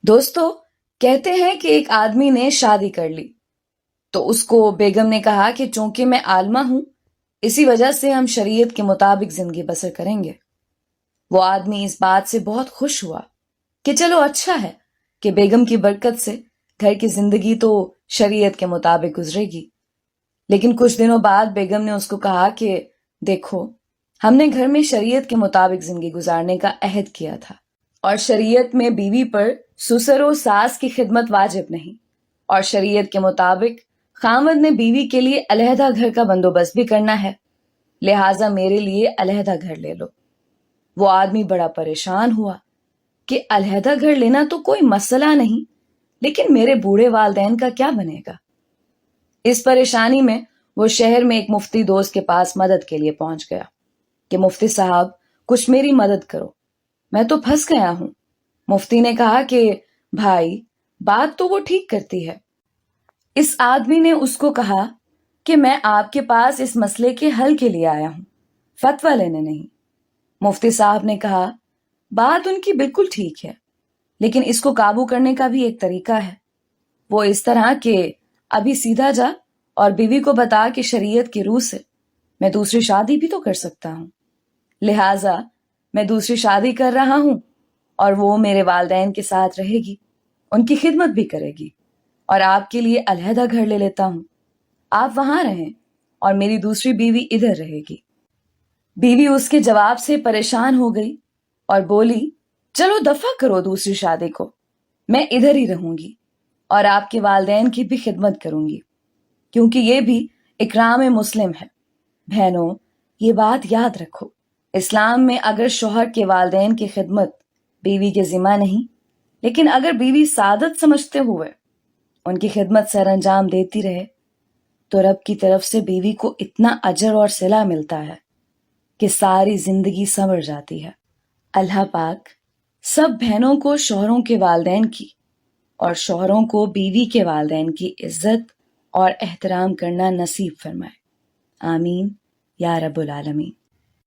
دوستو، کہتے ہیں کہ ایک آدمی نے شادی کر لی تو اس کو بیگم نے کہا کہ چونکہ میں عالمہ ہوں اسی وجہ سے ہم شریعت کے مطابق زندگی بسر کریں گے۔ وہ آدمی اس بات سے بہت خوش ہوا کہ چلو اچھا ہے کہ بیگم کی برکت سے گھر کی زندگی تو شریعت کے مطابق گزرے گی۔ لیکن کچھ دنوں بعد بیگم نے اس کو کہا کہ دیکھو، ہم نے گھر میں شریعت کے مطابق زندگی گزارنے کا عہد کیا تھا، اور شریعت میں بیوی پر سسر و ساس کی خدمت واجب نہیں، اور شریعت کے مطابق خاوند نے بیوی کے لیے علیحدہ گھر کا بندوبست بھی کرنا ہے، لہٰذا میرے لیے علیحدہ گھر لے لو۔ وہ آدمی بڑا پریشان ہوا کہ علیحدہ گھر لینا تو کوئی مسئلہ نہیں، لیکن میرے بوڑھے والدین کا کیا بنے گا؟ اس پریشانی میں وہ شہر میں ایک مفتی دوست کے پاس مدد کے لیے پہنچ گیا کہ مفتی صاحب کچھ میری مدد کرو، میں تو پھنس گیا ہوں۔ مفتی نے کہا کہ بھائی، بات تو وہ ٹھیک کرتی ہے۔ اس آدمی نے اس کو کہا کہ میں آپ کے پاس اس مسئلے کے حل کے لیے آیا ہوں، فتویٰ لینے نہیں۔ مفتی صاحب نے کہا بات ان کی بالکل ٹھیک ہے، لیکن اس کو قابو کرنے کا بھی ایک طریقہ ہے۔ وہ اس طرح کہ ابھی سیدھا جا اور بیوی کو بتا کہ شریعت کی روح سے میں دوسری شادی بھی تو کر سکتا ہوں، لہٰذا میں دوسری شادی کر رہا ہوں اور وہ میرے والدین کے ساتھ رہے گی، ان کی خدمت بھی کرے گی، اور آپ کے لیے علیحدہ گھر لے لیتا ہوں، آپ وہاں رہیں اور میری دوسری بیوی ادھر رہے گی۔ بیوی اس کے جواب سے پریشان ہو گئی اور بولی چلو دفع کرو دوسری شادی کو، میں ادھر ہی رہوں گی اور آپ کے والدین کی بھی خدمت کروں گی، کیونکہ یہ بھی اکرام مسلم ہے۔ بہنوں، یہ بات یاد رکھو، اسلام میں اگر شوہر کے والدین کی خدمت بیوی کے ذمہ نہیں، لیکن اگر بیوی سعادت سمجھتے ہوئے ان کی خدمت سر انجام دیتی رہے تو رب کی طرف سے بیوی کو اتنا اجر اور صلہ ملتا ہے کہ ساری زندگی سنور جاتی ہے۔ اللہ پاک سب بہنوں کو شوہروں کے والدین کی اور شوہروں کو بیوی کے والدین کی عزت اور احترام کرنا نصیب فرمائے، آمین یا رب العالمین۔